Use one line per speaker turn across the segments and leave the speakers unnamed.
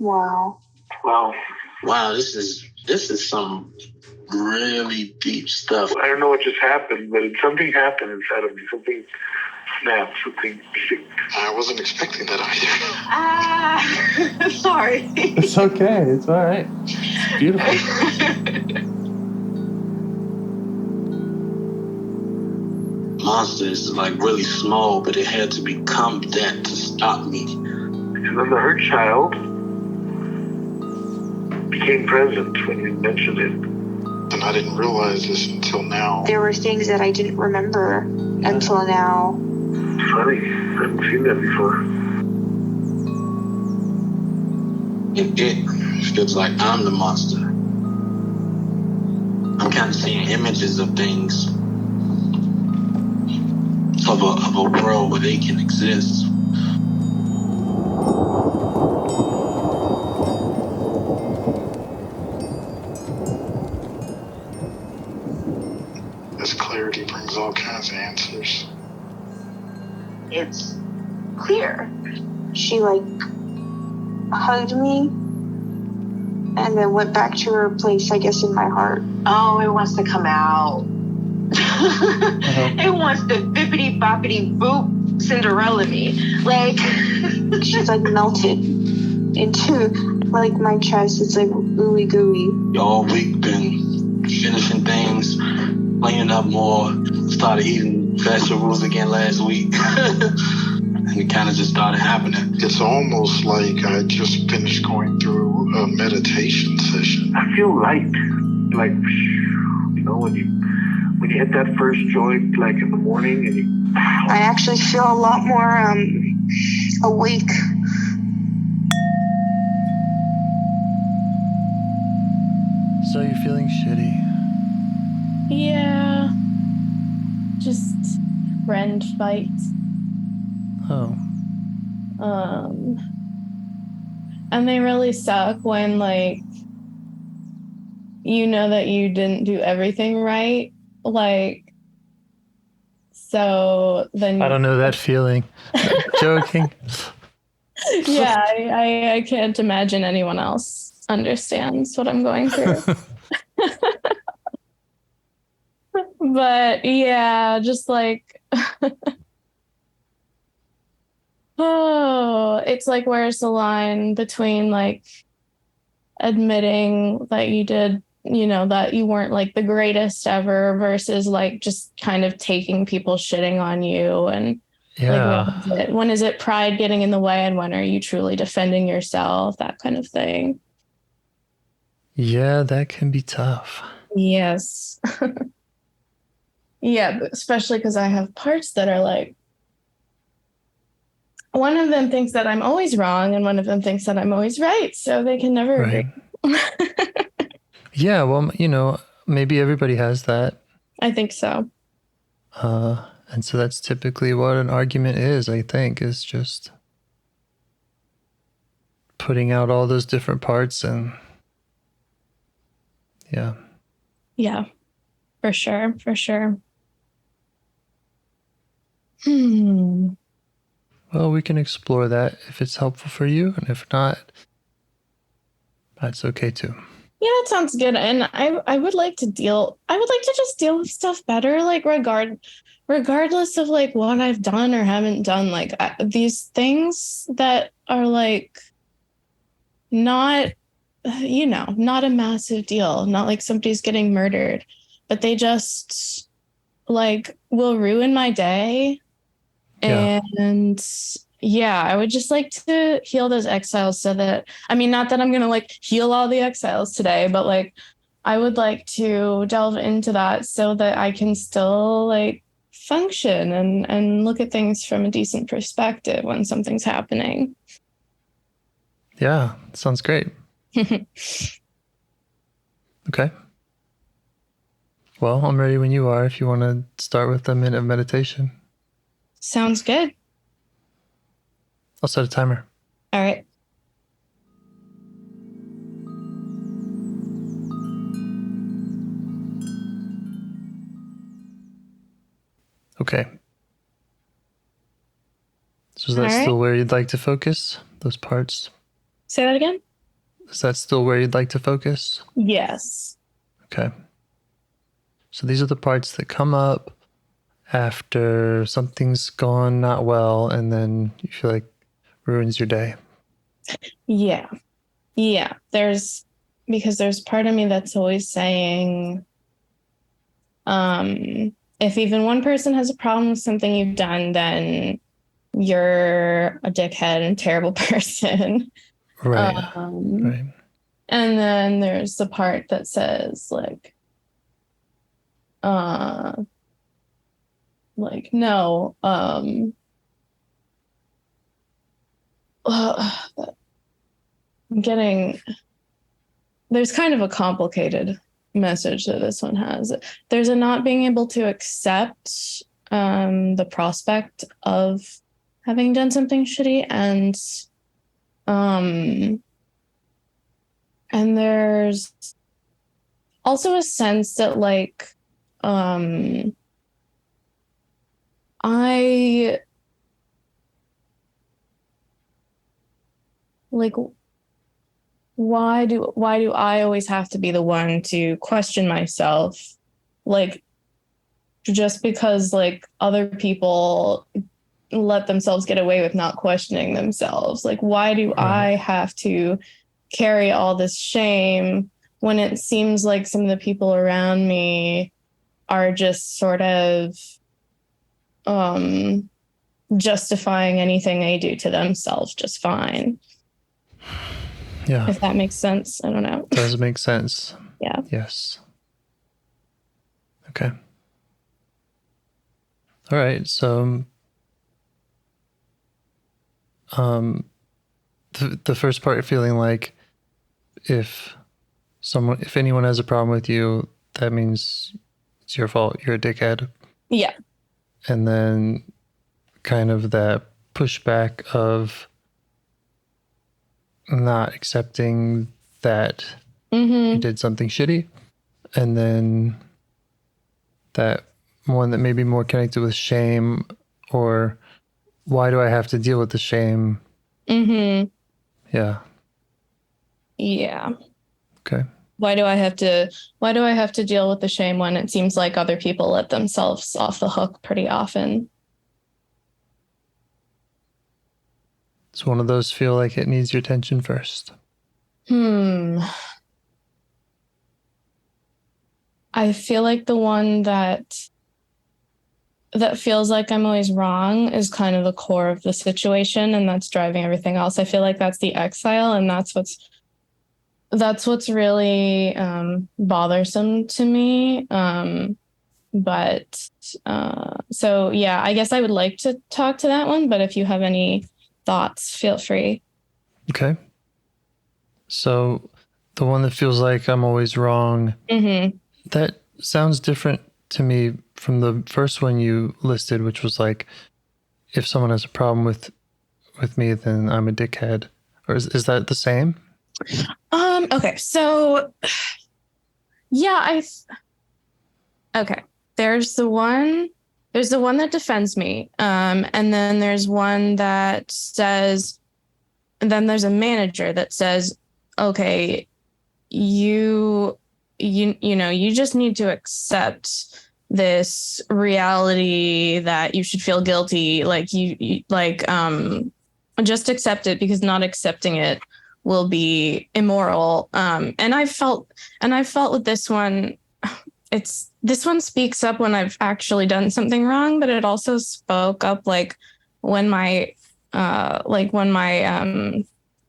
Wow.
Wow, this is some really deep stuff.
I don't know what just happened, but something happened inside of me. Something snapped, something sick.
I wasn't expecting that
either. Sorry.
It's okay. It's all right. It's beautiful.
Monster is like really small, but it had to become that to stop me.
And then the hurt child became present when you mentioned it.
And I didn't realize this until now.
There were things that I didn't remember until now.
Funny. I haven't seen that before.
It feels like I'm the monster. I'm kind of seeing images of things. Of a world where they can exist. This clarity brings all kinds of answers.
It's clear. She hugged me and then went back to her place, I guess, in my heart. Oh, it wants to come out. It wants to bippity boppity boop Cinderella me. She's melted into my chest. It's ooey gooey.
All week been finishing things, cleaning up more, started eating vegetables again last week. And it kind of just started happening. It's almost like I just finished going through a meditation session.
I feel light. When you hit that first joint, in the morning, and
I actually feel a lot more awake.
So you're feeling shitty?
Yeah. Just friend fights.
Oh.
And they really suck when you know that you didn't do everything right. So then
I don't know that feeling. Joking.
Yeah, I can't imagine anyone else understands what I'm going through. But yeah, just oh, it's where's the line between admitting that you did, that you weren't the greatest ever versus just kind of taking people shitting on you and when is it pride getting in the way and when are you truly defending yourself, that kind of thing.
Yeah, that can be tough.
Yes. Yeah, especially because I have parts that are one of them thinks that I'm always wrong and one of them thinks that I'm always right. So they can never agree.
Yeah, well, maybe everybody has that.
I think so.
And so that's typically what an argument is, I think, is just putting out all those different parts and yeah.
Yeah, for sure.
Well, we can explore that if it's helpful for you. And if not, that's okay too.
Yeah, that sounds good. And I would like to just deal with stuff better, regardless of what I've done or haven't done. These things that are not, not a massive deal, not somebody's getting murdered, but they just will ruin my day. Yeah. And yeah, I would just like to heal those exiles so that, not that I'm going to heal all the exiles today, but I would like to delve into that so that I can still function and look at things from a decent perspective when something's happening.
Yeah, sounds great. Okay. Well, I'm ready when you are if you want to start with a minute of meditation.
Sounds good.
I'll set a timer.
All right.
Okay. So is that still where you'd like to focus? Those parts?
Say that again?
Is that still where you'd like to focus?
Yes.
Okay. So these are the parts that come up after something's gone not well, and then you feel like ruins your day.
Yeah. Because there's part of me that's always saying, if even one person has a problem with something you've done, then you're a dickhead and terrible person.
Right. Right.
And then there's the part that says no, I'm getting, there's kind of a complicated message that this one has. There's a not being able to accept the prospect of having done something shitty, and there's also a sense that I why do I always have to be the one to question myself? Just because other people let themselves get away with not questioning themselves. Why do I have to carry all this shame when it seems like some of the people around me are just sort of justifying anything they do to themselves just fine?
Yeah.
If that makes sense. I don't know.
Does make sense.
Yeah.
Yes. Okay. All right. So the first part, feeling like if anyone has a problem with you, that means it's your fault. You're a dickhead.
Yeah.
And then kind of that pushback of not accepting that you did something shitty. And then that one that may be more connected with shame, or why do I have to deal with the shame? Yeah.
Yeah.
Okay.
Why do I have to deal with the shame when it seems like other people let themselves off the hook pretty often?
Does one of those feel like it needs your attention first?
I feel like the one that feels like I'm always wrong is kind of the core of the situation, and that's driving everything else. I feel like that's the exile, and that's what's really bothersome to me. So yeah, I guess I would like to talk to that one, but if you have any thoughts, feel free.
Okay. So the one that feels like I'm always wrong, that sounds different to me from the first one you listed, which was like, if someone has a problem with me, then I'm a dickhead. Or is that the same?
Okay. So yeah, okay. There's the one that defends me. And then there's one that says, and then there's a manager that says, okay, you just need to accept this reality that you should feel guilty. Just accept it, because not accepting it will be immoral. And I felt with this one, this one speaks up when I've actually done something wrong, but it also spoke up when my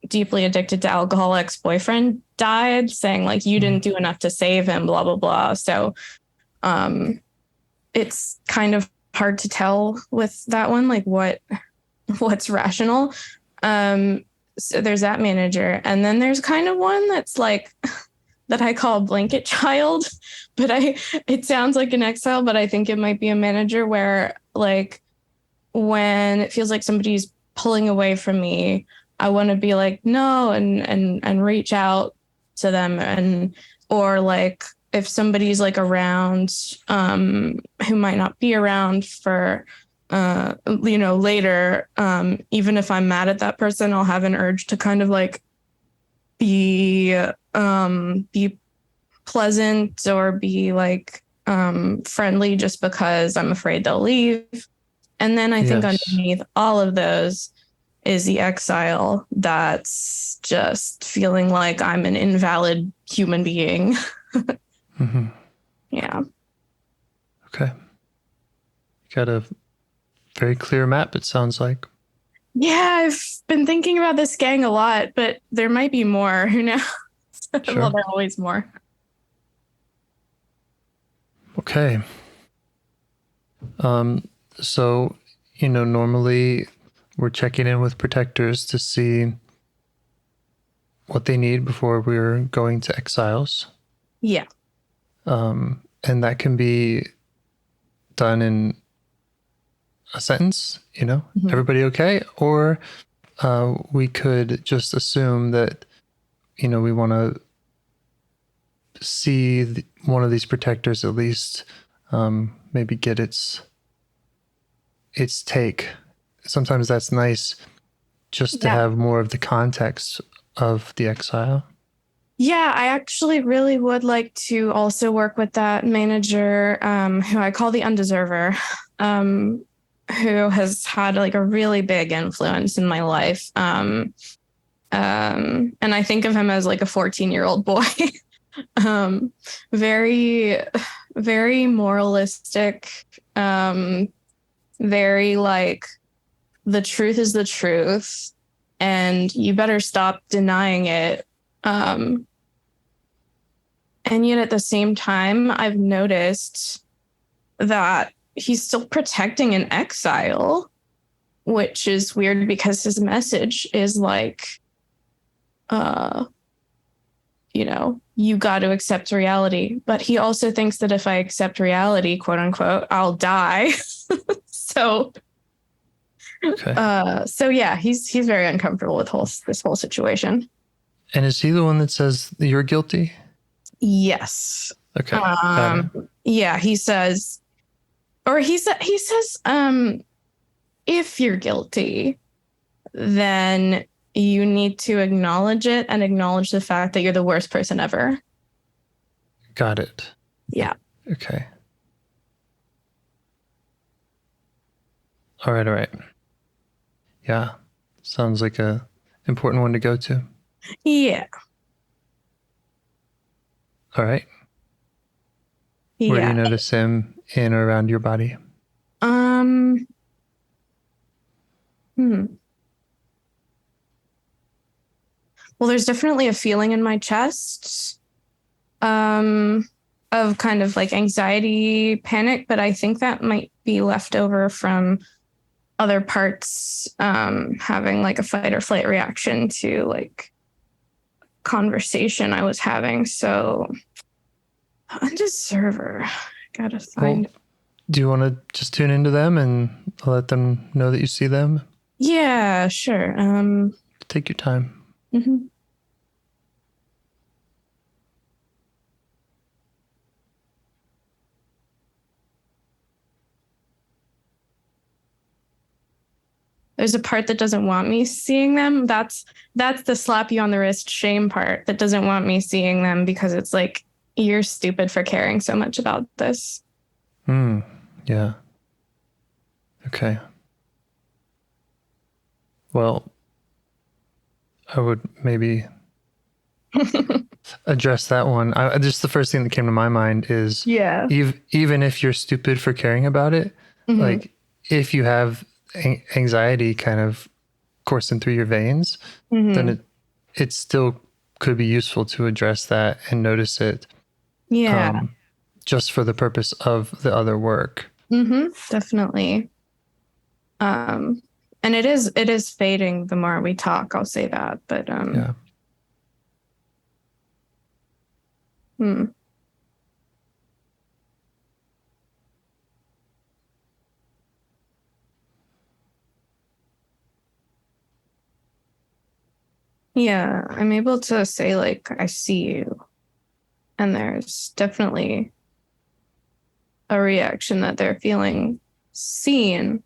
deeply addicted to alcohol ex-boyfriend died, saying you didn't do enough to save him, blah, blah, blah. So it's kind of hard to tell with that one, what's rational. So there's that manager. And then there's kind of one that's that I call blanket child, but it sounds like an exile, but I think it might be a manager where when it feels like somebody's pulling away from me, I want to be no, and reach out to them, or if somebody's around, who might not be around for, later, even if I'm mad at that person, I'll have an urge to kind of be be pleasant or be like friendly just because I'm afraid they'll leave. And then I think underneath all of those is the exile that's just feeling like I'm an invalid human being.
Mm-hmm.
Yeah.
Okay. You got a very clear map, it sounds like.
Yeah, I've been thinking about this gang a lot, but there might be more. Who knows?
Sure.
Well, there's always more.
Okay. So, normally we're checking in with protectors to see what they need before we're going to exiles.
Yeah.
And that can be done in a sentence,
Mm-hmm.
everybody okay? Or we could just assume that, we want to see one of these protectors at least maybe get its take. Sometimes that's nice just to have more of the context of the exile.
Yeah, I actually really would like to also work with that manager who I call the undeserver, who has had like a really big influence in my life. And I think of him as like a 14-year-old boy. Very, very moralistic, very like the truth is the truth and you better stop denying it. And yet at the same time, I've noticed that he's still protecting an exile, which is weird because his message is like, you got to accept reality. But he also thinks that if I accept reality, quote unquote, I'll die. So yeah, he's very uncomfortable with this whole situation.
And is he the one that says you're guilty?
Yes.
Okay.
Yeah, he says, if you're guilty, then you need to acknowledge it and acknowledge the fact that you're the worst person ever.
Got it.
Yeah.
Okay. All right. Yeah. Sounds like a important one to go to.
Yeah.
All right.
Yeah.
Where do you notice him in or around your body?
Well, there's definitely a feeling in my chest of kind of like anxiety, panic, but I think that might be left over from other parts having like a fight or flight reaction to like conversation I was having. So undeserver, gotta find.
Well, do you want to just tune into them and let them know that you see them?
Yeah, sure.
Take your time.
Mm-hmm. There's a part that doesn't want me seeing them. That's the slap you on the wrist shame part that doesn't want me seeing them because it's like, you're stupid for caring so much about this.
Yeah. Okay. Well, I would maybe address that one. Just the first thing that came to my mind is, even if you're stupid for caring about it, like if you have anxiety kind of coursing through your veins, then it still could be useful to address that and notice it.
Yeah.
Just for the purpose of the other work.
Definitely. And it is fading the more we talk, I'll say that. But
yeah.
Yeah, I'm able to say like, I see you. And there's definitely a reaction that they're feeling seen.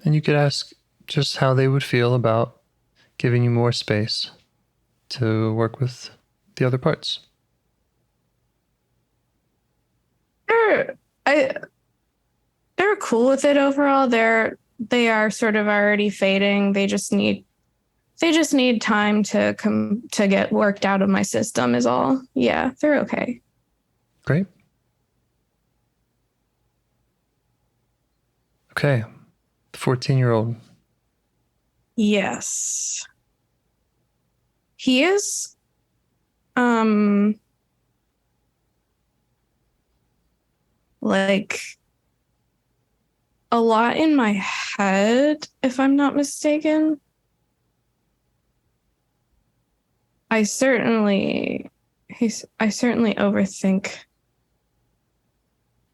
And you could ask just how they would feel about giving you more space to work with the other parts.
They're cool with it overall. They are sort of already fading. They just need time to get worked out of my system is all. Yeah, they're okay.
Great. Okay. The 14-year-old.
Yes. He is like a lot in my head, if I'm not mistaken. I certainly overthink.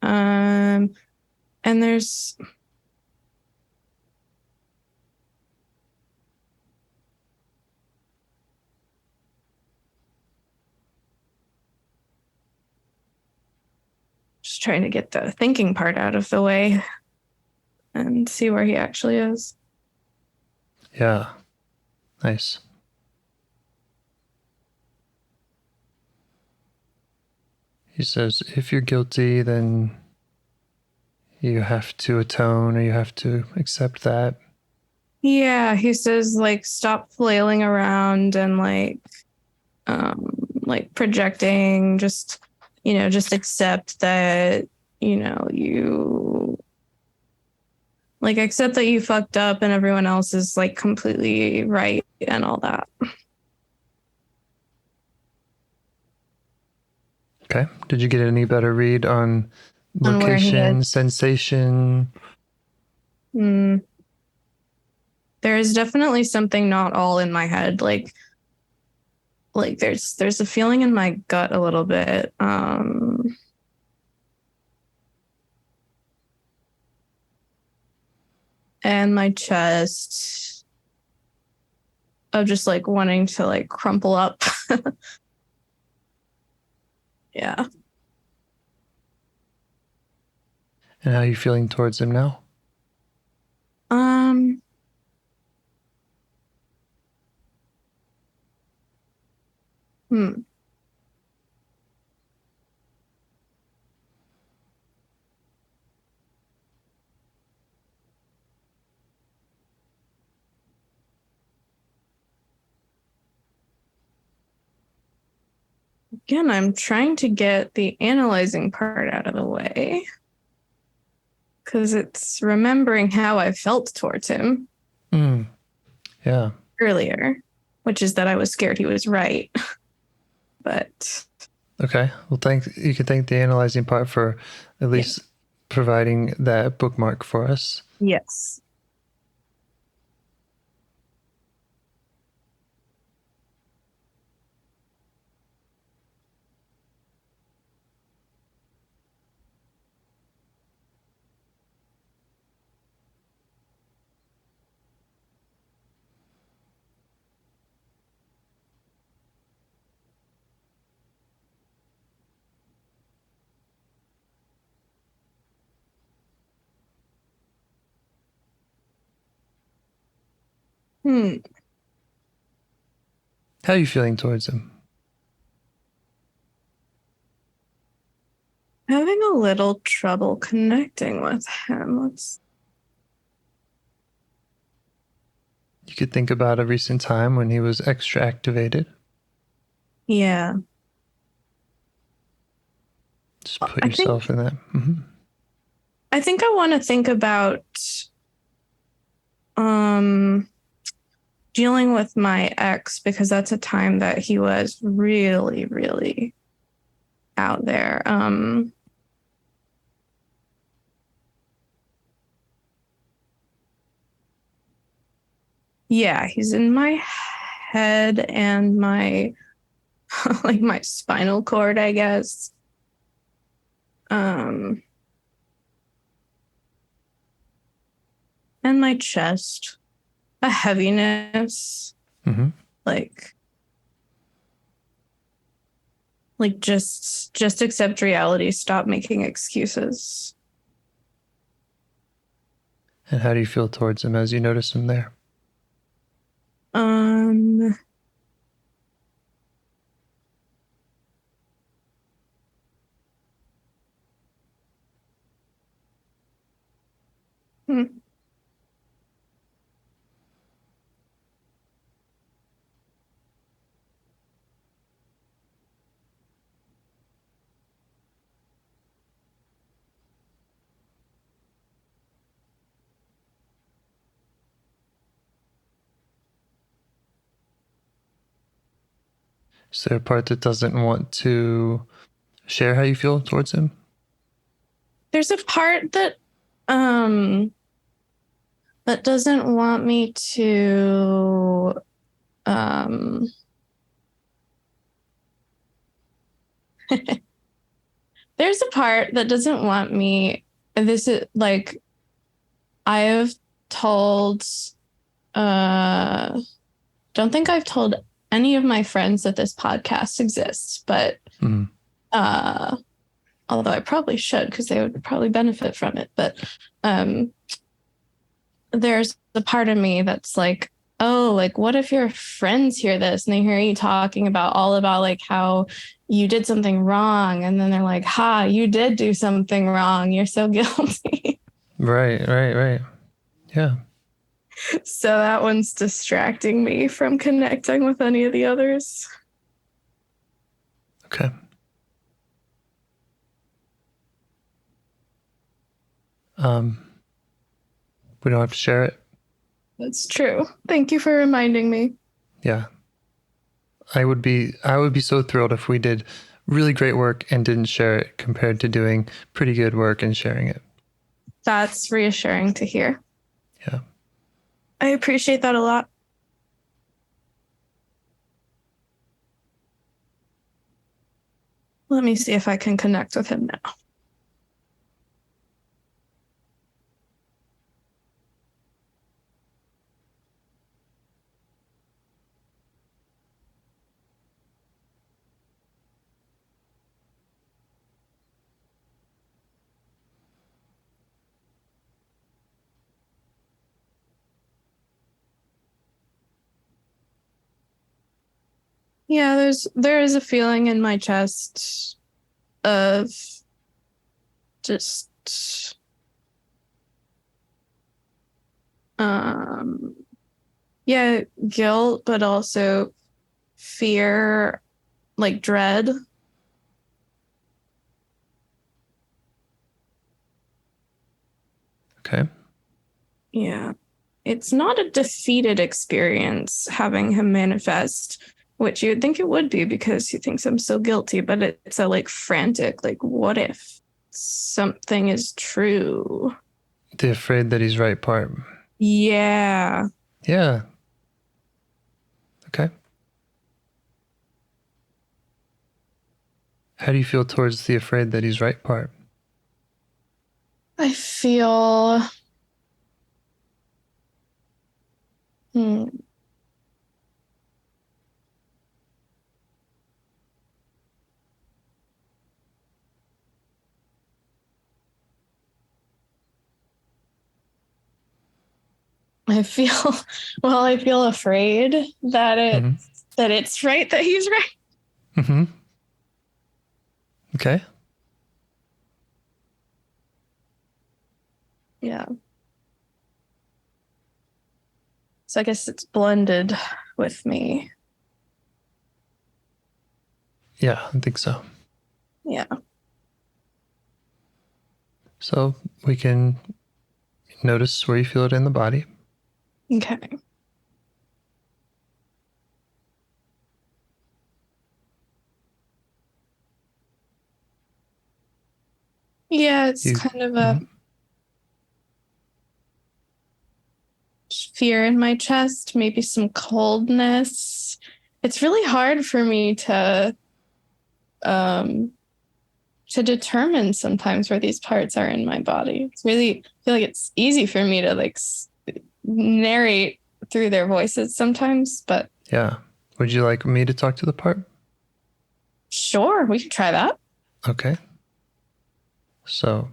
And there's just trying to get the thinking part out of the way and see where he actually is.
Yeah. Nice. He says, if you're guilty, then you have to atone or you have to accept that.
Yeah, he says, like, stop flailing around and like projecting, just accept that, you like accept that you fucked up and everyone else is like completely right and all that.
Okay. Did you get any better read on location, sensation?
There is definitely something not all in my head. Like there's a feeling in my gut a little bit. And my chest of just like wanting to like crumple up. Yeah.
And how are you feeling towards him now? Again, I'm trying to get the analyzing part out of the way because it's remembering how I felt towards him. Yeah.
Earlier, which is that I was scared he was right. But
okay. Well, you can thank the analyzing part for at least providing that bookmark for us.
Yes.
How are you feeling towards him?
Having a little trouble connecting with him.
You could think about a recent time when he was extra activated.
Yeah.
Just put yourself in that. Mm-hmm.
I think I want to think about dealing with my ex, because that's a time that he was really, really out there. Yeah, he's in my head and my like my spinal cord, I guess. And my chest, a heaviness.
Mm-hmm.
Like just accept reality, stop making excuses.
And how do you feel towards him as you notice him there? Is there a part that doesn't want to share how you feel towards him?
There's a part that that doesn't want me to there's a part that doesn't want me. This is like, I have told, don't think I've told any of my friends that this podcast exists, but although I probably should, because they would probably benefit from it. But there's a part of me that's like, oh, like, what if your friends hear this and they hear you talking about like how you did something wrong, and then they're like, ha, you did do something wrong, you're so guilty.
Right. Yeah.
So that one's distracting me from connecting with any of the others.
Okay. We don't have to share it.
That's true. Thank you for reminding me.
Yeah. I would be so thrilled if we did really great work and didn't share it compared to doing pretty good work and sharing it.
That's reassuring to hear.
Yeah.
I appreciate that a lot. Let me see if I can connect with him now. Yeah, there is a feeling in my chest of just guilt, but also fear, like dread.
Okay.
Yeah. It's not a defeated experience having him manifest, which you would think it would be because he thinks I'm so guilty, but it's a like frantic, like, what if something is true?
The afraid that he's right part.
Yeah.
Yeah. Okay. How do you feel towards the afraid that he's right part?
I feel I feel afraid that it's right that he's right.
Mm-hmm. Okay.
Yeah. So I guess it's blended with me.
Yeah, I think so.
Yeah.
So we can notice where you feel it in the body.
Okay. Yeah, it's kind of a fear in my chest, maybe some coldness. It's really hard for me to determine sometimes where these parts are in my body. It's really, I feel like it's easy for me to like narrate through their voices sometimes, but
yeah. Would you like me to talk to the part?
Sure, we can try that.
Okay. So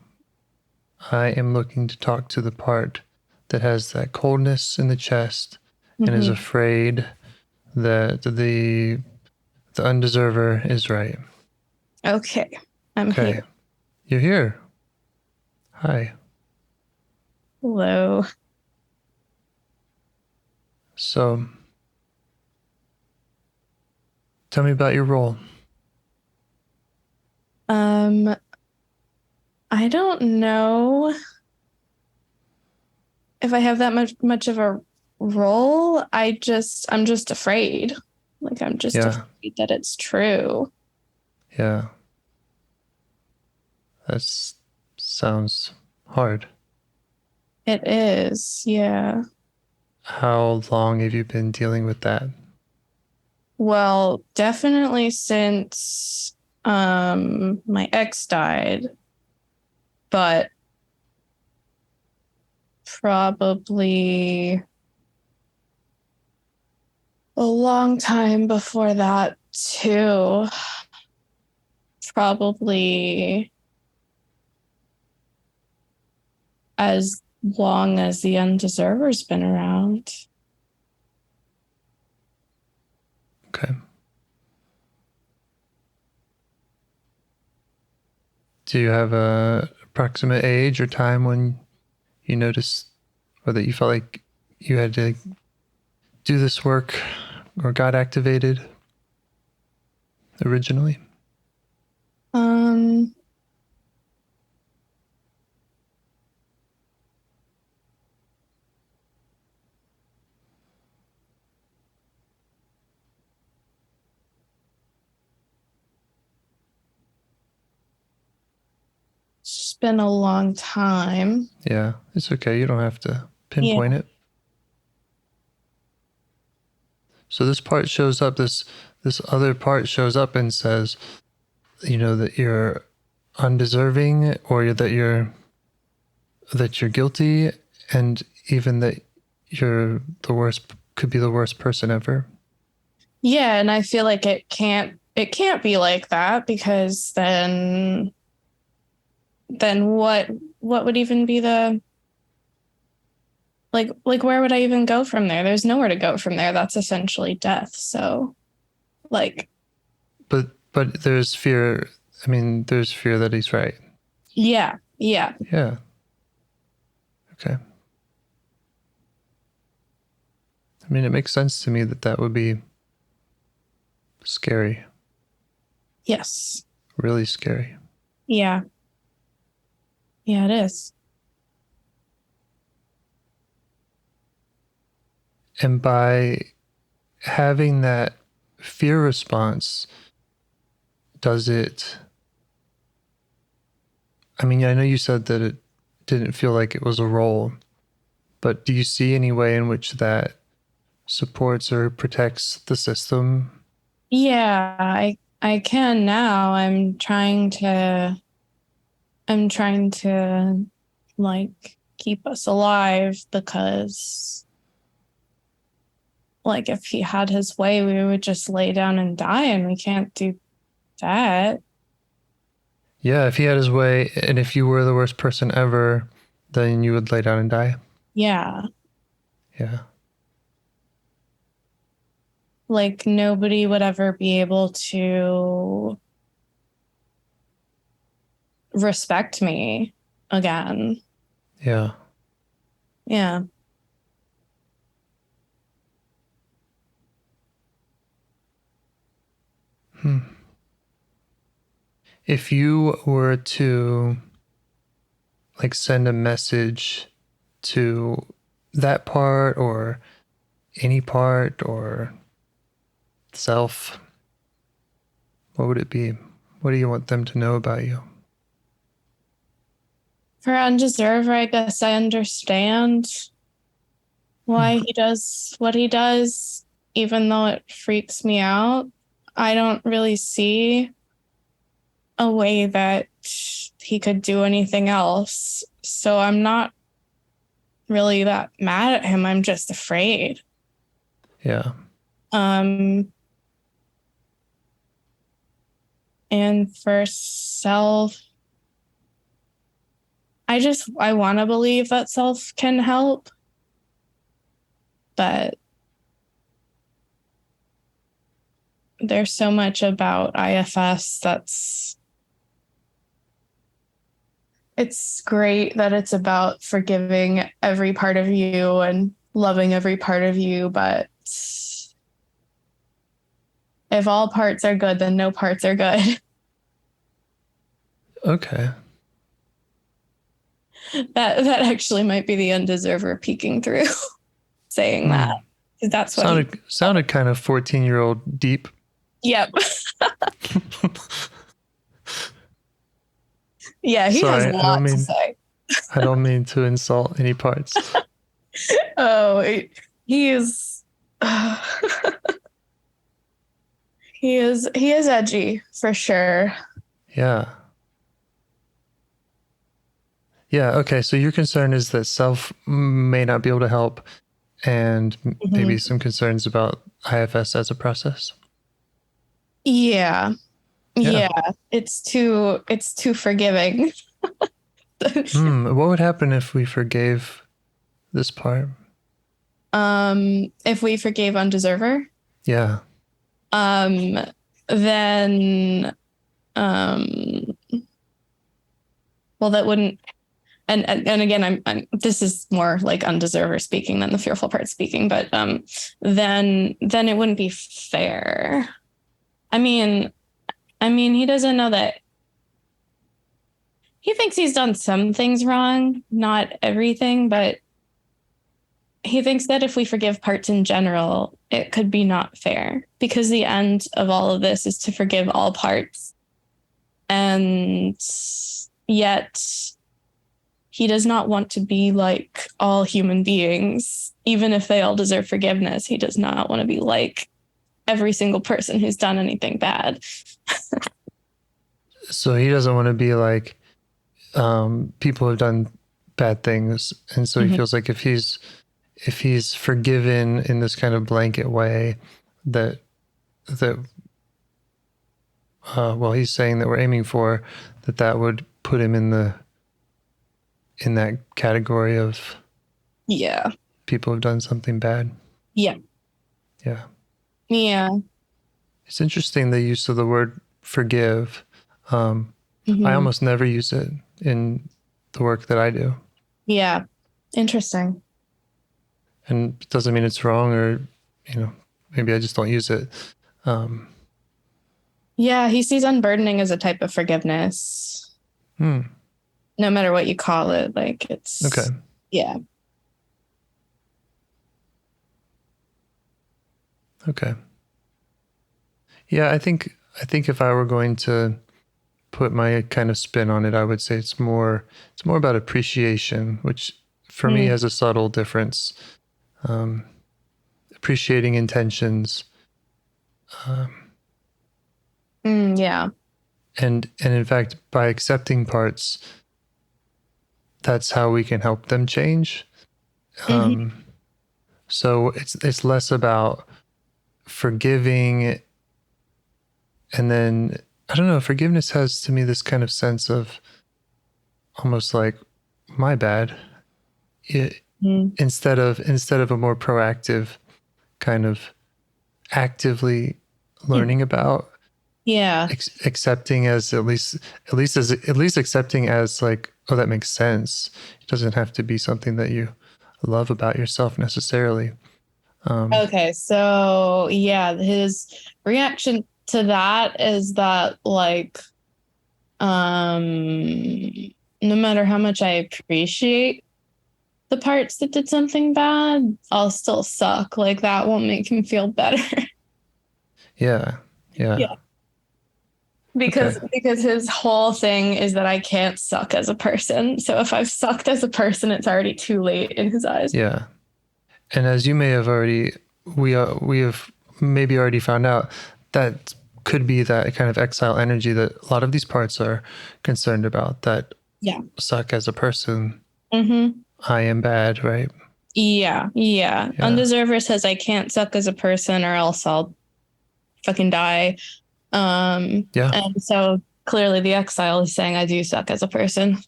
I am looking to talk to the part that has that coldness in the chest and is afraid that the undeserver is right.
Okay. I'm here.
You're here. Hi.
Hello.
So, tell me about your role.
I don't know if I have that much of a role. I'm just afraid. Like, I'm just afraid that it's true.
Yeah. That sounds hard.
It is, yeah.
How long have you been dealing with that?
Well, definitely since my ex died, but probably a long time before that too. Probably as long as the undeserver's been around.
Okay. Do you have a approximate age or time when you noticed or that you felt like you had to do this work or got activated originally?
It's just been a long time.
Yeah, it's okay. You don't have to pinpoint it. So this part shows up, this other part shows up and says, you know, that you're undeserving or that you're guilty, and even that you're the worst, could be the worst person ever.
Yeah, and I feel like it can't be like that, because then what would even be the like where would I even go from there? There's nowhere to go from there. That's essentially death. So like,
but there's fear. I mean, there's fear that he's right.
Yeah.
Okay. I mean, it makes sense to me that would be scary.
Yes.
Really scary.
Yeah, it is.
And by having that fear response, does it, I mean, I know you said that it didn't feel like it was a role, but do you see any way in which that supports or protects the system?
Yeah, I can now. I'm trying to like keep us alive, because like if he had his way, we would just lay down and die, and we can't do that.
Yeah, if he had his way and if you were the worst person ever, then you would lay down and die.
Yeah.
Yeah.
Like nobody would ever be able to respect me again.
Yeah.
Yeah.
If you were to like send a message to that part or any part or self, what would it be? What do you want them to know about you?
For undeserved, I guess I understand why he does what he does, even though it freaks me out. I don't really see a way that he could do anything else. So I'm not really that mad at him. I'm just afraid.
Yeah.
And for self, I want to believe that self can help, but there's so much about IFS it's great that it's about forgiving every part of you and loving every part of you, but if all parts are good, then no parts are good.
Okay.
That actually might be the undeserver peeking through saying that. That's what
sounded kind of 14-year-old deep.
Yep. Yeah, he has a lot to say.
I don't mean to insult any parts.
Oh, he is he is edgy for sure.
Yeah. Yeah, okay. So your concern is that self may not be able to help, and maybe some concerns about IFS as a process.
Yeah. It's too forgiving.
What would happen if we forgave this part?
If we forgave undeserver?
Yeah.
Then well, that wouldn't, and again, I'm this is more like undeserver speaking than the fearful part speaking, but then it wouldn't be fair. I mean, he doesn't know that. He thinks he's done some things wrong, not everything, but he thinks that if we forgive parts in general, it could be not fair, because the end of all of this is to forgive all parts. And yet he does not want to be like all human beings, even if they all deserve forgiveness. He does not want to be like every single person who's done anything bad.
So he doesn't want to be like people have done bad things, and so he feels like if he's forgiven in this kind of blanket way, that well, he's saying that we're aiming for that would put him in that category of people who've done something bad. Yeah. It's interesting the use of the word forgive. I almost never use it in the work that I do.
Yeah. Interesting.
And it doesn't mean it's wrong, or, maybe I just don't use it.
Yeah, he sees unburdening as a type of forgiveness. No matter what you call it, like it's...
Okay.
Yeah.
Okay. Yeah, I think if I were going to put my kind of spin on it, I would say it's more about appreciation, which for me has a subtle difference. Appreciating intentions.
Yeah.
And in fact, by accepting parts, that's how we can help them change. So it's less about forgiving, and then I don't know, forgiveness has to me this kind of sense of almost like my bad. Instead of a more proactive kind of actively learning about, accepting as at least accepting as like, oh, that makes sense. It doesn't have to be something that you love about yourself necessarily.
Okay, so his reaction to that is that like, no matter how much I appreciate the parts that did something bad, I'll still suck. Like that won't make him feel better.
Yeah.
Because his whole thing is that I can't suck as a person. So if I've sucked as a person, it's already too late in his eyes.
Yeah. And as you may have already, we have maybe already found out, that could be that kind of exile energy that a lot of these parts are concerned about, that suck as a person. I am bad, right?
Yeah. Undeserver says I can't suck as a person or else I'll fucking die. And so clearly the exile is saying I do suck as a person.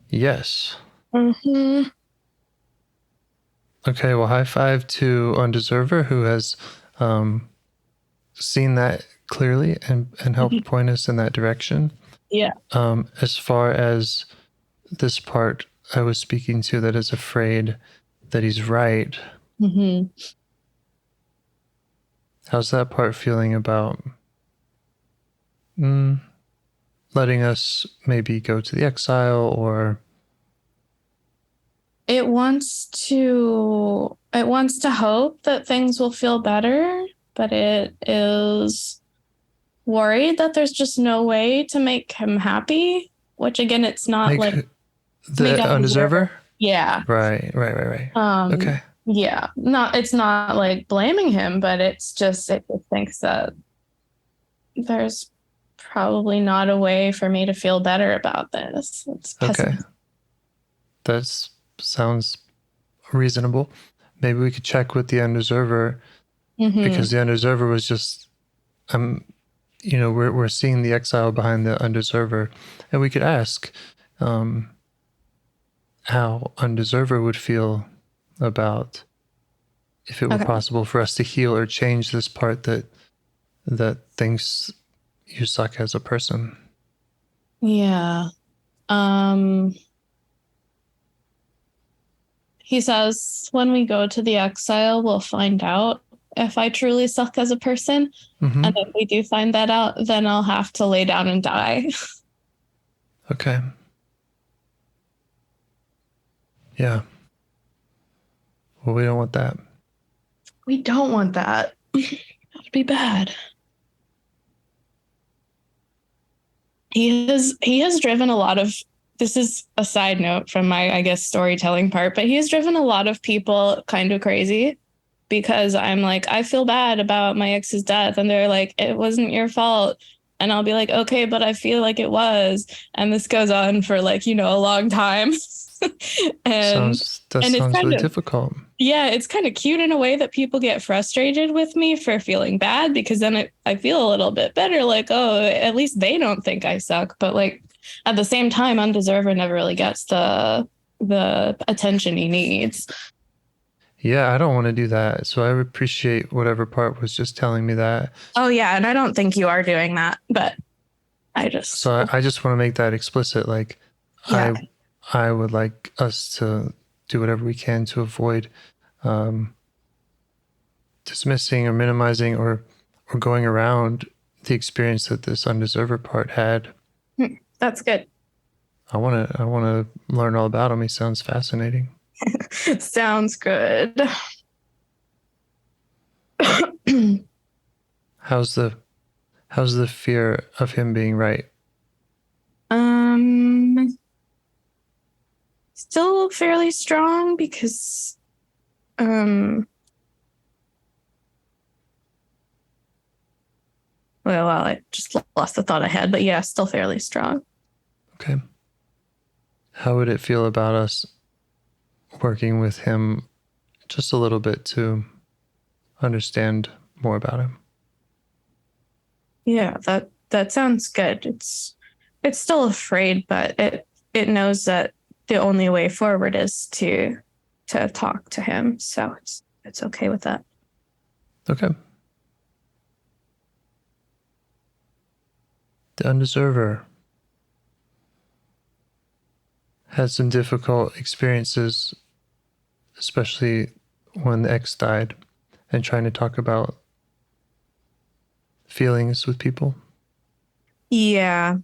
Yes. Okay, well, high five to Undeserver, who has seen that clearly and helped point us in that direction.
Yeah.
As far as this part I was speaking to that is afraid that he's right, how's that part feeling about letting us maybe go to the exile, or
it wants to hope that things will feel better, but it is worried that there's just no way to make him happy, which again, it's not like
the Undeserver?
Yeah.
Right. Okay.
Yeah. It's not like blaming him, but it just thinks that there's probably not a way for me to feel better about this. It's
okay. That sounds reasonable. Maybe we could check with the Undeserver, because the Undeserver was just, we're seeing the exile behind the Undeserver, and we could ask how Undeserver would feel about if it were possible for us to heal or change this part that thinks you suck as a person.
Yeah. He says, when we go to the exile, we'll find out if I truly suck as a person. And if we do find that out, then I'll have to lay down and die.
Okay. Yeah. Well, we don't want that.
We don't want that. That would be bad. He has driven a lot of, this is a side note from my, I guess, storytelling part, but he has driven a lot of people kind of crazy, because I'm like, I feel bad about my ex's death. And they're like, it wasn't your fault. And I'll be like, okay, but I feel like it was. And this goes on for like, a long time. and
sounds
it's
really difficult.
Yeah, it's kind of cute in a way that people get frustrated with me for feeling bad, because then I feel a little bit better, like, oh, at least they don't think I suck. But like at the same time, Undeserver never really gets the attention he needs.
Yeah, I don't want to do that. So I appreciate whatever part was just telling me that.
Oh yeah, and I don't think you are doing that, but I just
want to make that explicit. Like, yeah. I would like us to do whatever we can to avoid dismissing or minimizing or going around the experience that this Undeserver part had.
That's good.
I want to learn all about him. He sounds fascinating.
Sounds good.
How's the fear of him being right?
Still fairly strong, because well, I just lost the thought I had, but yeah, still fairly strong.
Okay. How would it feel about us working with him just a little bit to understand more about him?
Yeah, that sounds good. It's still afraid, but it knows that the only way forward is to talk to him. So it's okay with that.
Okay. The Undeserver had some difficult experiences, especially when the ex died, and trying to talk about feelings with people.
Yeah.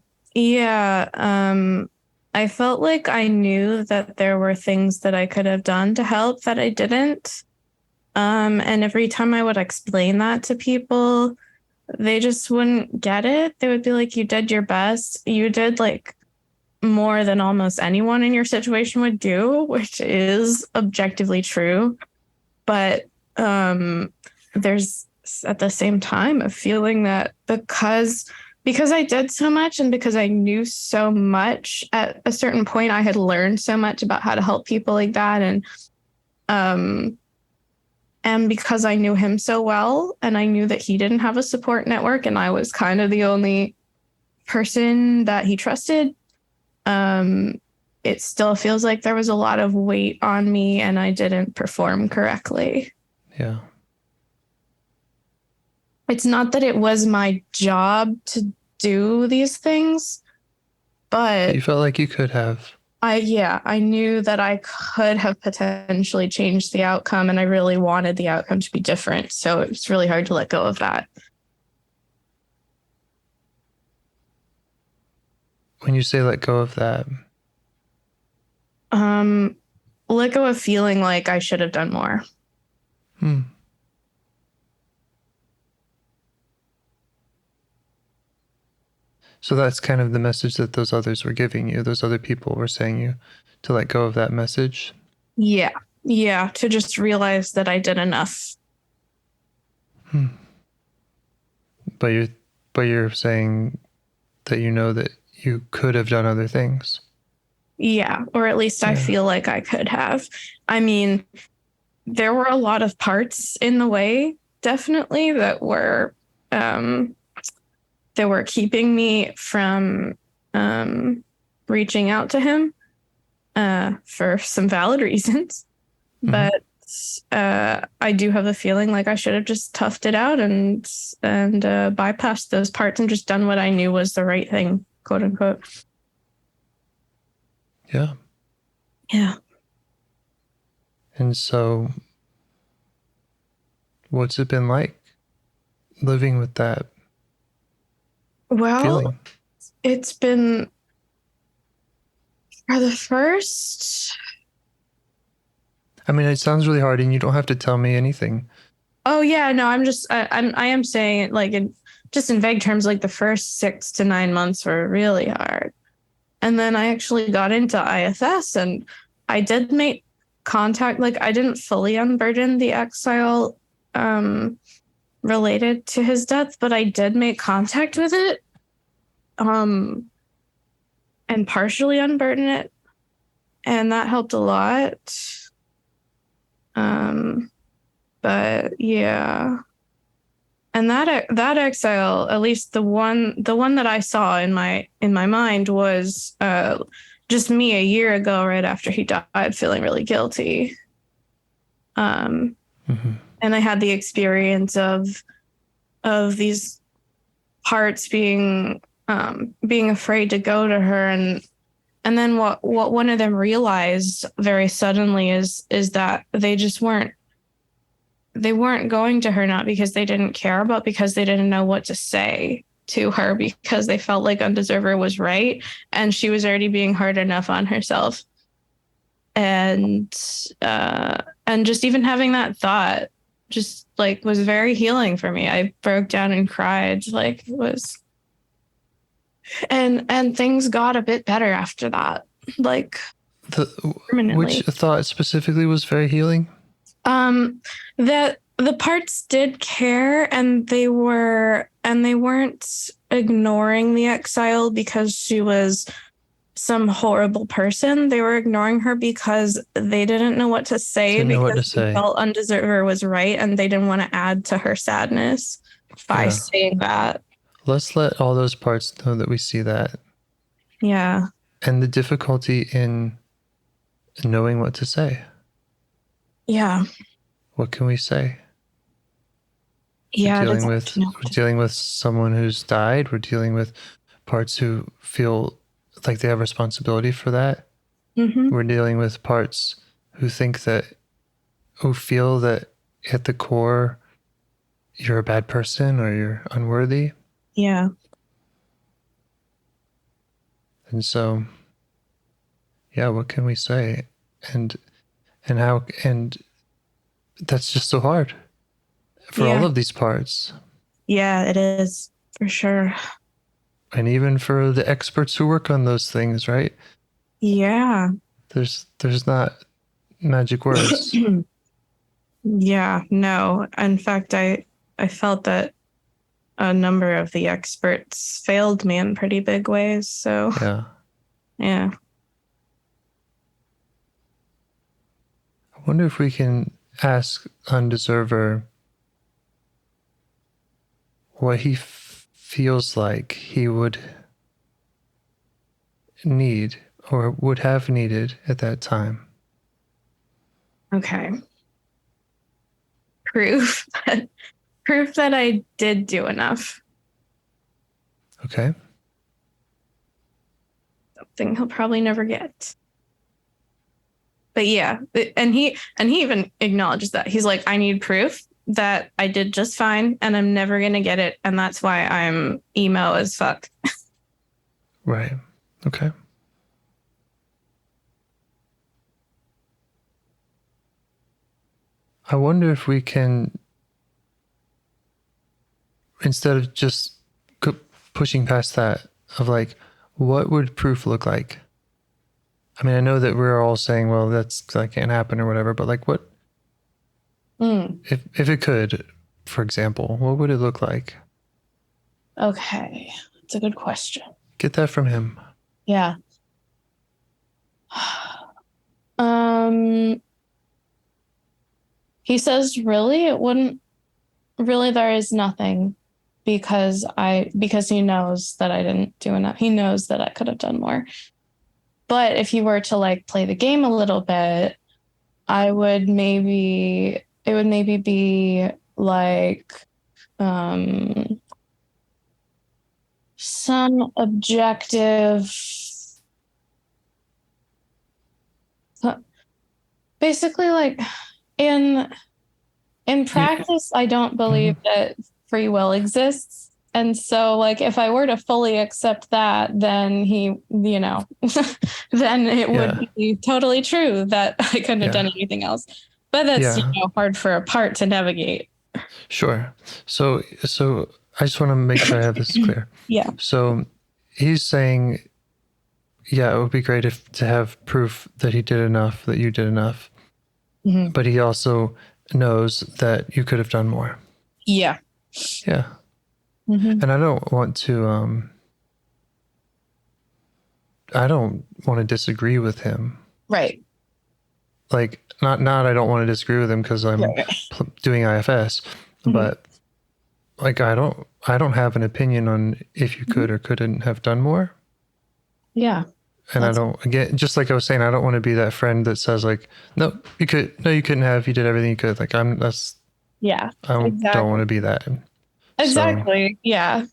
I felt like I knew that there were things that I could have done to help that I didn't. And every time I would explain that to people, they just wouldn't get it. They would be like, you did your best. You did like more than almost anyone in your situation would do, which is objectively true. But there's at the same time a feeling that because I did so much and because I knew so much at a certain point, I had learned so much about how to help people like that. And because I knew him so well, and I knew that he didn't have a support network, and I was kind of the only person that he trusted, it still feels like there was a lot of weight on me and I didn't perform correctly.
Yeah.
It's not that it was my job to do these things, but
you felt like you could have.
I knew that I could have potentially changed the outcome, and I really wanted the outcome to be different. So it was really hard to let go of that.
When you say let go of that,
let go of feeling like I should have done more.
So that's kind of the message that those others were giving you. Those other people were saying you to let go of that message.
Yeah. Yeah. To just realize that I did enough.
But you're saying that you know that you could have done other things.
Yeah. Or at least I feel like I could have. I mean, there were a lot of parts in the way, definitely, that were keeping me from reaching out to him for some valid reasons. But I do have a feeling like I should have just toughed it out and bypassed those parts and just done what I knew was the right thing, quote unquote.
Yeah.
Yeah.
And so what's it been like living with that feeling?
It's been for the first...
I mean, it sounds really hard and you don't have to tell me anything.
Oh yeah, no, I am saying it like in vague terms, like the first 6 to 9 months were really hard. And then I actually got into IFS and I did make contact. Like I didn't fully unburden the exile related to his death, but I did make contact with it and partially unburden it. And that helped a lot. But yeah. And that exile, at least the one that I saw in my mind was just me a year ago, right after he died, feeling really guilty. And I had the experience of these parts being afraid to go to her, and then what one of them realized very suddenly is that they just weren't going to her, not because they didn't care, but because they didn't know what to say to her, because they felt like Undeserver was right and she was already being hard enough on herself. And just even having that thought just like was very healing for me. I broke down and cried, like it was, and things got a bit better after that, like permanently.
Which thought specifically was very healing?
That the parts did care, and they weren't ignoring the exile because she was some horrible person. They were ignoring her because they didn't know what to say, because they felt Undeserver was right and they didn't want to add to her sadness by saying that.
Let's let all those parts know that we see that.
Yeah.
And the difficulty in knowing what to say.
Yeah.
What can we say?
Yeah.
We're dealing with someone who's died. We're dealing with parts who feel like they have responsibility for that. We're dealing with parts who feel that at the core you're a bad person or you're unworthy.
Yeah.
And so, yeah, what can we say? And that's just so hard for all of these parts. Yeah,
it is, for sure.
And even for the experts who work on those things, right?
Yeah.
There's not magic words.
Yeah, no. In fact, I felt that a number of the experts failed me in pretty big ways. So yeah.
I wonder if we can ask Undeserver what he feels like he would need or would have needed at that time?
Okay. Proof that I did do enough.
Okay.
Something he'll probably never get. But yeah, and he even acknowledges that. He's like, I need proof that I did just fine and I'm never going to get it. And that's why I'm emo as fuck.
Right. Okay. I wonder if we can, instead of just pushing past that, of like, what would proof look like? I mean, I know that we're all saying, well, that can't happen or whatever, but like what, if it could, for example, what would it look like?
Okay. That's a good question.
Get that from him.
Yeah. He says, really, there is nothing because he knows that I didn't do enough. He knows that I could have done more. But if you were to like play the game a little bit, it would maybe be like some objective, basically like in practice, I don't believe that free will exists. And so like if I were to fully accept that, then then it would be totally true that I couldn't have done anything else. But that's hard for a part to navigate.
Sure. So I just want to make sure I have this clear.
Yeah.
So he's saying, yeah, it would be great to have proof that he did enough, that you did enough. Mm-hmm. But he also knows that you could have done more.
Yeah.
Yeah. Mm-hmm. And I don't want to disagree with him.
Right.
Like not I don't want to disagree with him because I'm doing IFS, but like I don't have an opinion on if you could or couldn't have done more.
Yeah.
And I don't, again, just like I was saying, I don't want to be that friend that says like, no, you couldn't have, you did everything you could. Like I don't want to be that.
Exactly. So, yeah.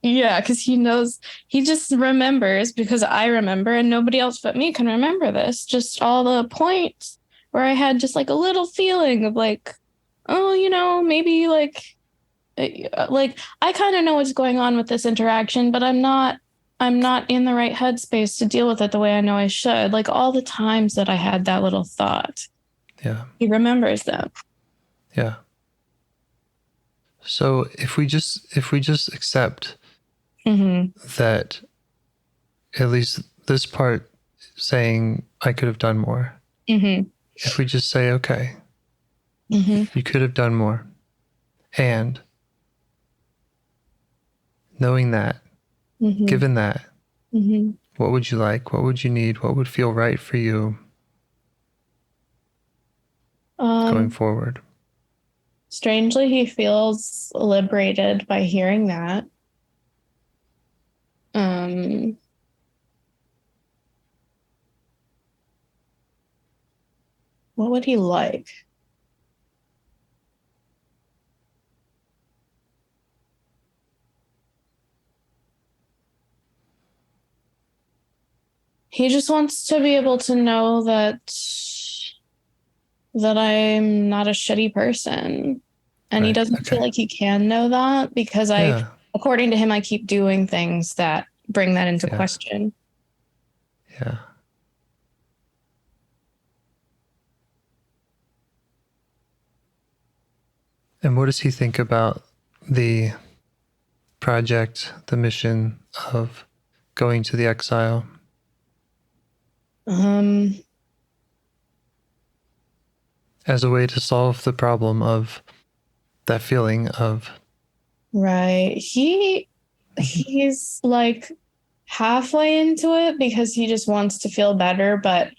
Yeah. Cause he knows, he just remembers because I remember and nobody else but me can remember this. Just all the points where I had just like a little feeling of like, oh, maybe like I kind of know what's going on with this interaction, but I'm not in the right headspace to deal with it the way I know I should. Like all the times that I had that little thought.
Yeah.
He remembers them.
Yeah. So if we just accept that at least this part saying I could have done more. Mm-hmm. If we just say, okay, you could have done more. And knowing that, given that, what would you like? What would you need? What would feel right for you going forward?
Strangely, he feels liberated by hearing that. What would he like? He just wants to be able to know that I'm not a shitty person. And he doesn't feel like he can know that because according to him, I keep doing things that bring that into question.
Yeah. And what does he think about the project, the mission of going to the exile? As a way to solve the problem of that feeling of.
Right. He's like halfway into it because he just wants to feel better, but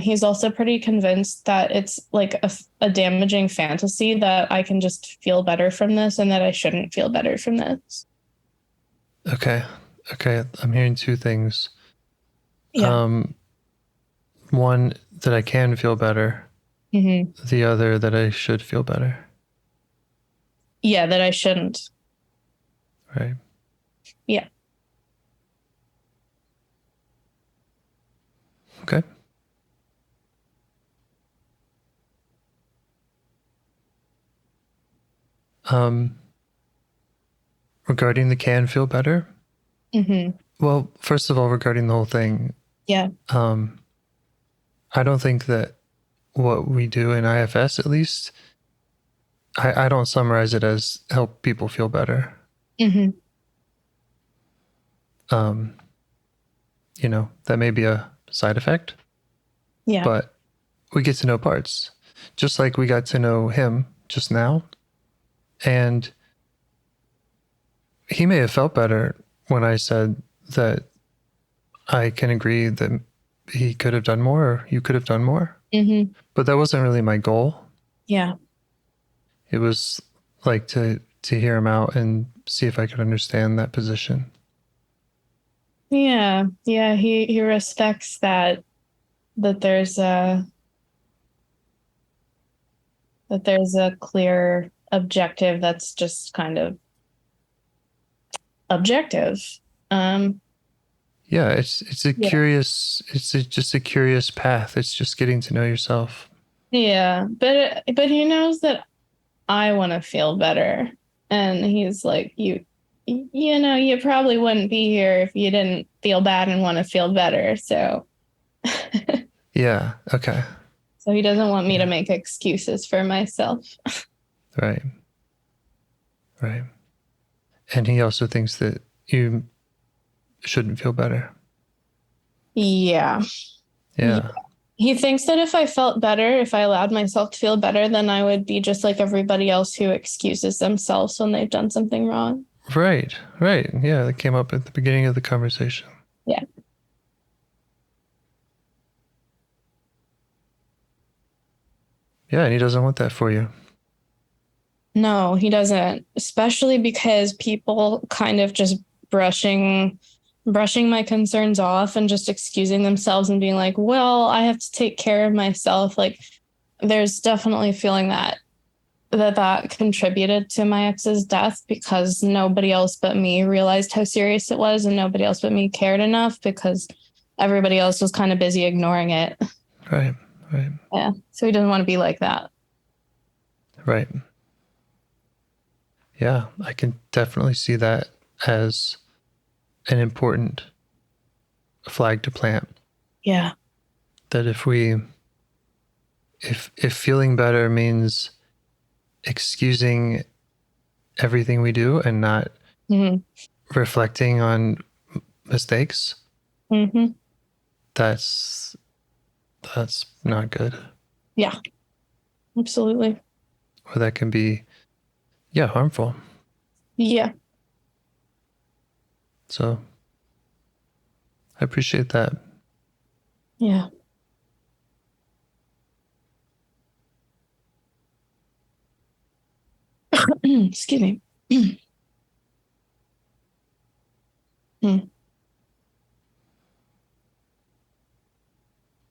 he's also pretty convinced that it's like a damaging fantasy that I can just feel better from this and that I shouldn't feel better from this.
Okay. I'm hearing two things.
Yeah.
One that I can feel better,
Mm-hmm.
the other that I should feel better.
Yeah, that I shouldn't.
Right.
Yeah.
Okay. Regarding the can feel better.
Mm-hmm.
Well, first of all, regarding the whole thing,
Yeah.
I don't think that what we do in IFS, at least, I don't summarize it as help people feel better.
Mm-hmm.
You know, that may be a side effect.
Yeah.
But we get to know parts, just like we got to know him just now. And he may have felt better when I said that I can agree that he could have done more or you could have done more.
Mm-hmm.
But that wasn't really my goal.
Yeah.
It was like to hear him out and see if I could understand that position.
Yeah. Yeah. He respects that there's a clear objective that's just kind of objective.
Yeah, it's a curious, just a curious path. It's just getting to know yourself.
Yeah, but he knows that I want to feel better, and he's like, you know, you probably wouldn't be here if you didn't feel bad and want to feel better. So
Yeah. Okay.
so he doesn't want me to make excuses for myself.
Right. Right. And he also thinks that you shouldn't feel better.
Yeah.
Yeah.
He thinks that if I felt better, if I allowed myself to feel better, then I would be just like everybody else who excuses themselves when they've done something wrong.
Right. Right. Yeah. That came up at the beginning of the conversation.
Yeah.
Yeah. And he doesn't want that for you.
No, he doesn't, especially because people kind of just brushing my concerns off and just excusing themselves and being like, well, I have to take care of myself. Like, there's definitely a feeling that contributed to my ex's death because nobody else but me realized how serious it was, and nobody else but me cared enough because everybody else was kind of busy ignoring it.
Right. Right.
Yeah. So he doesn't want to be like that.
Right. Yeah. I can definitely see that as an important flag to plant.
Yeah.
That if feeling better means excusing everything we do and not reflecting on mistakes, that's not good.
Yeah, absolutely.
Or that can be, harmful.
Yeah.
So I appreciate that.
Yeah. Excuse me.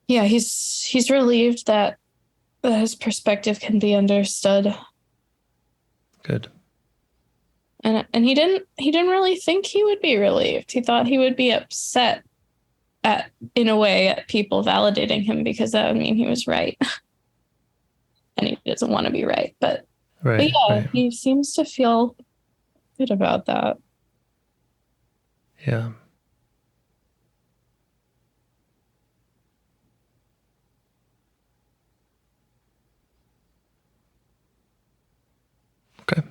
Yeah, he's relieved that his perspective can be understood.
Good.
And he didn't really think he would be relieved. He thought he would be upset in a way at people validating him because that would mean he was right. And he doesn't want to be right. But yeah, right. He seems to feel good about that.
Yeah. Okay.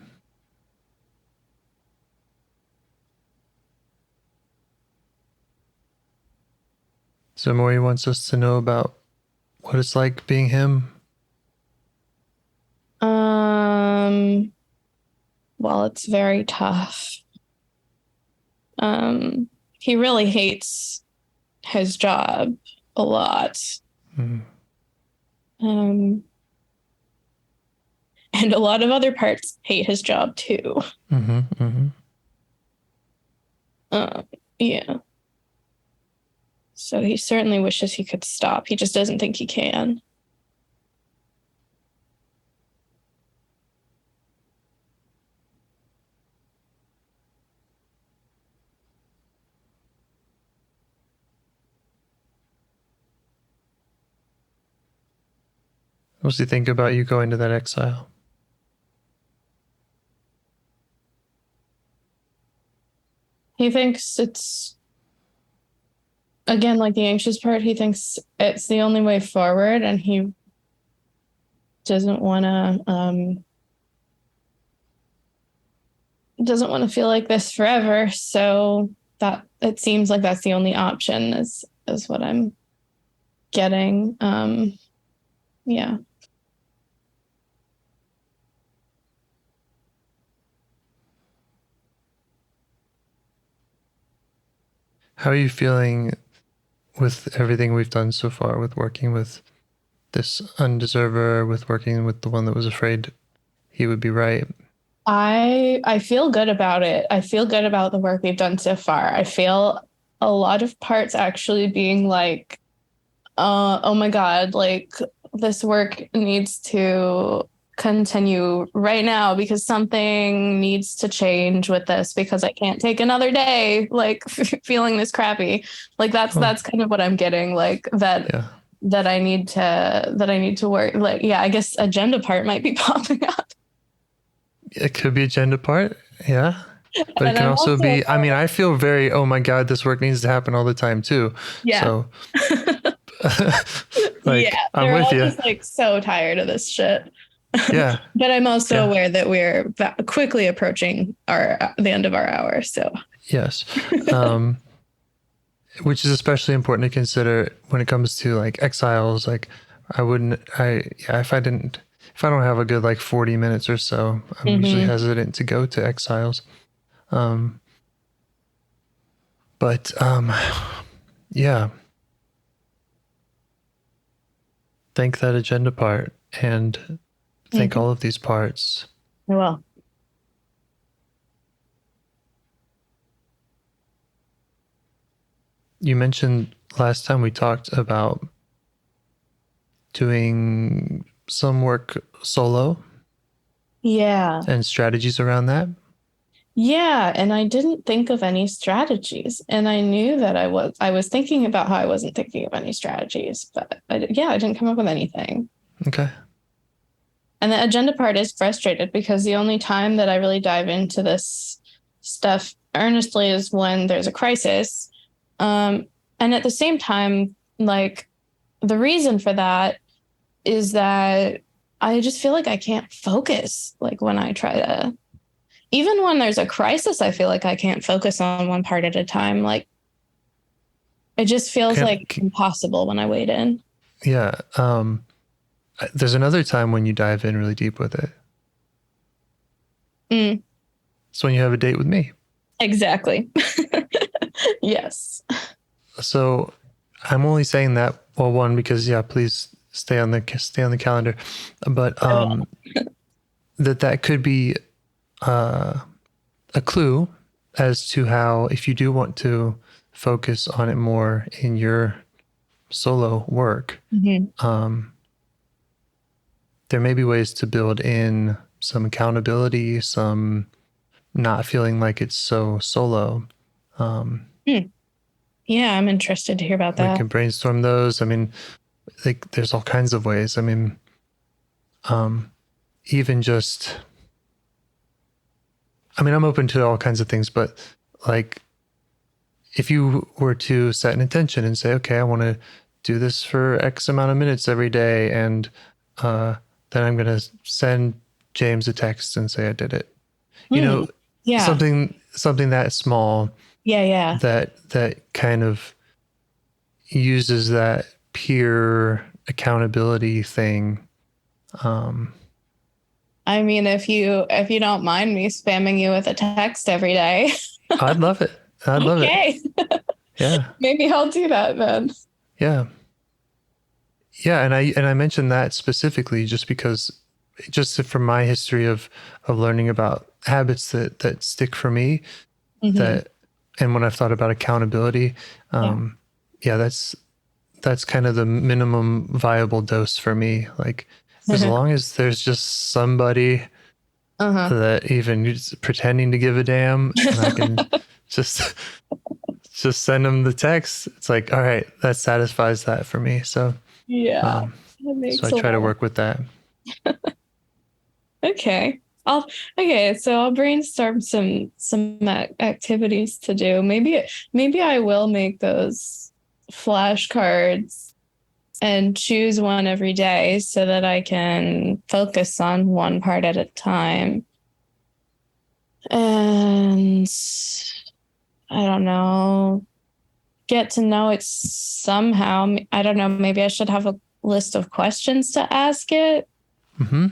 So Maury wants us to know about what it's like being him.
Well, it's very tough. He really hates his job a lot. And a lot of other parts hate his job too. Yeah. So he certainly wishes he could stop. He just doesn't think he can.
What does he think about you going to that exile?
He thinks it's, again, like the anxious part, he thinks it's the only way forward, and he doesn't want to feel like this forever. So that it seems like that's the only option is what I'm getting. Yeah.
How are you feeling with everything we've done so far, with working with this undeserver, with working with the one that was afraid he would be right?
I feel good about it. I feel good about the work we've done so far. I feel a lot of parts actually being like, oh my God, like this work needs to continue right now because something needs to change with this, because I can't take another day like feeling this crappy. Like that's kind of what I'm getting, like that I need to work. Like, yeah, I guess agenda part might be popping up.
It could be agenda part, yeah. But it can also be, I mean, I feel very, oh my God, this work needs to happen all the time too.
Yeah.
So like, yeah, I'm with you.
Just like so tired of this shit.
Yeah.
But I'm also aware that we're quickly approaching the end of our hour. So
yes. Which is especially important to consider when it comes to like exiles. Like if I don't have a good like 40 minutes or so, I'm usually hesitant to go to exiles. Yeah. Thank that agenda part and thank all of these parts.
I will.
You mentioned last time we talked about doing some work solo.
Yeah.
And strategies around that.
Yeah, and I didn't think of any strategies, and I knew that I was thinking about how I wasn't thinking of any strategies, but I didn't come up with anything.
Okay. And
the agenda part is frustrated because the only time that I really dive into this stuff earnestly is when there's a crisis. And at the same time, like the reason for that is that I just feel like I can't focus. Like when I try to, even when there's a crisis, I feel like I can't focus on one part at a time. Like it just feels like impossible when I wade in.
Yeah. There's another time when you dive in really deep with it. It's when you have a date with me.
Exactly. Yes.
So I'm only saying that, well, one, because please stay on the calendar, but that could be a clue as to how, if you do want to focus on it more in your solo work, there may be ways to build in some accountability, some not feeling like it's so solo.
Yeah, I'm interested to hear about that.
We can brainstorm those. I mean, like there's all kinds of ways. I mean, even just, I mean, I'm open to all kinds of things, but like if you were to set an intention and say, okay, I want to do this for X amount of minutes every day, and then I'm going to send James a text and say I did it. You know, something that small.
Yeah.
That kind of uses that peer accountability thing.
I mean, if you don't mind me spamming you with a text every day.
I'd love it. I'd love it. Yeah.
Maybe I'll do that then.
Yeah. Yeah, and I mentioned that specifically just because, just from my history of learning about habits that stick for me, that, and when I've thought about accountability, yeah, that's kind of the minimum viable dose for me. Like, as long as there's just somebody that even is pretending to give a damn, and I can just send them the text. It's like, all right, that satisfies that for me. So
Yeah.
so I try to work with that.
Okay. So I'll brainstorm some activities to do. Maybe I will make those flashcards and choose one every day so that I can focus on one part at a time. And I don't know, get to know it somehow. I don't know, maybe I should have a list of questions to ask it.
Mm-hmm.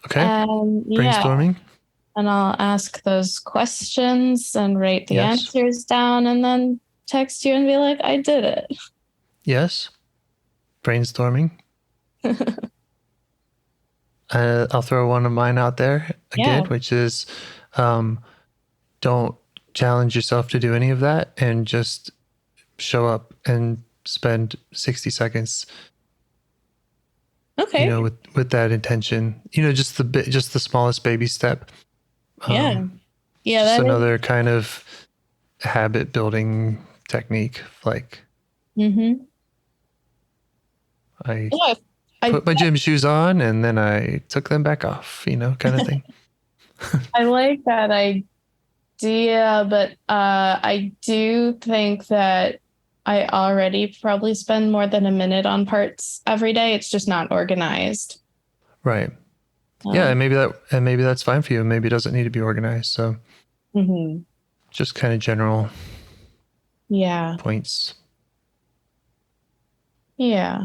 Okay. Brainstorming.
And I'll ask those questions and write the answers down and then text you and be like, I did it.
Yes. Brainstorming. I'll throw one of mine out there again, which is don't challenge yourself to do any of that and just show up and spend 60 seconds.
Okay.
With that intention, just the smallest baby step. Just another kind of habit building technique. Like, I put my gym shoes on and then I took them back off, kind of thing.
I like that idea, but I do think that I already probably spend more than a minute on parts every day. It's just not organized.
Right. Yeah, and maybe that's fine for you. Maybe it doesn't need to be organized. So just kind of general points. Yeah,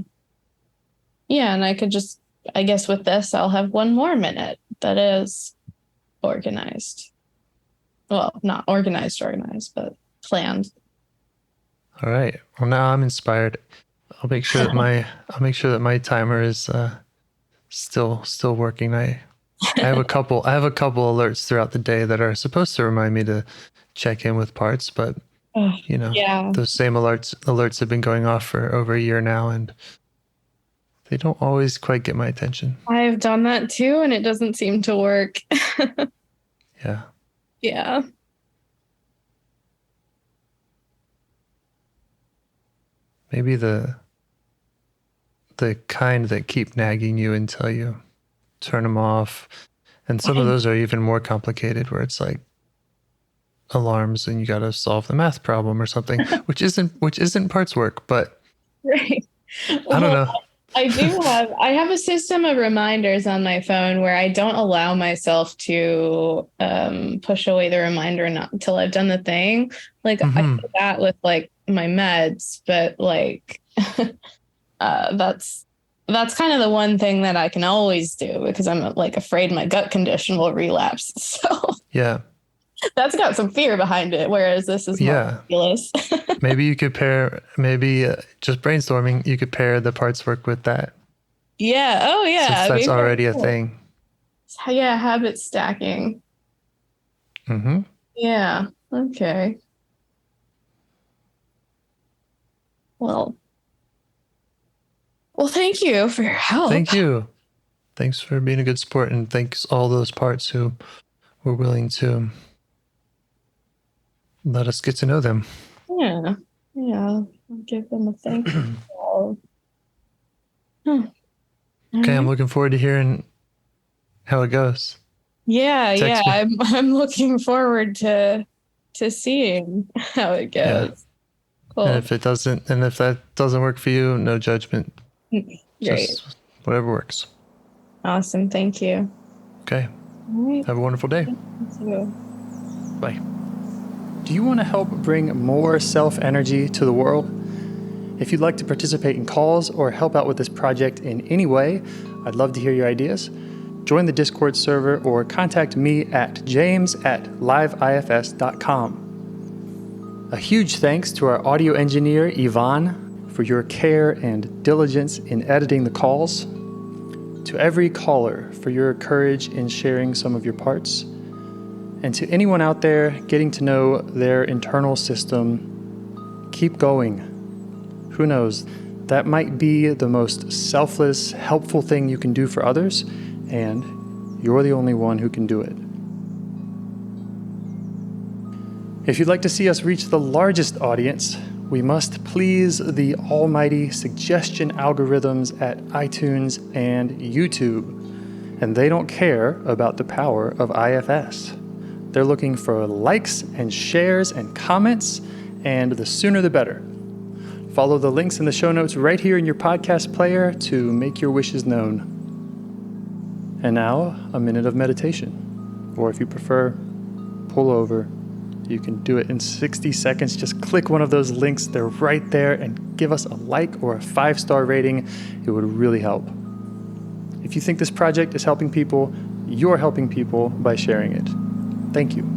and I could just, I guess with this, I'll have one more minute that is organized. Well, not organized, but planned. All right. Well, now I'm inspired. I'll make sure that my timer is still working. I have a couple alerts throughout the day that are supposed to remind me to check in with parts, but those same alerts have been going off for over a year now, and they don't always quite get my attention. I've done that too, and it doesn't seem to work. Yeah. Maybe the kind that keep nagging you until you turn them off. And some of those are even more complicated, where it's like alarms and you got to solve the math problem or something, which isn't parts work, but right. I don't know. I have a system of reminders on my phone where I don't allow myself to push away the reminder until I've done the thing. Like I do that with like my meds, but like that's kind of the one thing that I can always do because I'm like afraid my gut condition will relapse. So yeah, that's got some fear behind it. Whereas this is more ridiculous. Maybe you could pair, just brainstorming, you could pair the parts work with that. Yeah. Oh yeah. Since that's already a thing. Yeah. Habit stacking. Mm-hmm. Yeah. Okay. Well, thank you for your help. Thank you. Thanks for being a good sport, and thanks all those parts who were willing to let us get to know them. Yeah. I'll give them a thank you. Okay, I'm looking forward to hearing how it goes. Yeah, I'm looking forward to seeing how it goes. Yeah. Cool. And if that doesn't work for you, no judgment. Great. Just whatever works. Awesome. Thank you. Okay. All right. Have a wonderful day. You too. Bye.
Do you want to help bring more self-energy to the world? If you'd like to participate in calls or help out with this project in any way, I'd love to hear your ideas. Join the Discord server or contact me at james@liveifs.com. A huge thanks to our audio engineer, Yvonne, for your care and diligence in editing the calls. To every caller for your courage in sharing some of your parts. And to anyone out there getting to know their internal system, keep going. Who knows? That might be the most selfless, helpful thing you can do for others, and you're the only one who can do it. If you'd like to see us reach the largest audience, we must please the almighty suggestion algorithms at iTunes and YouTube. And they don't care about the power of IFS. They're looking for likes and shares and comments, and the sooner the better. Follow the links in the show notes right here in your podcast player to make your wishes known. And now, a minute of meditation. Or if you prefer, pull over. You can do it in 60 seconds. Just click one of those links. They're right there, and give us a like or a 5-star rating. It would really help. If you think this project is helping people, you're helping people by sharing it. Thank you.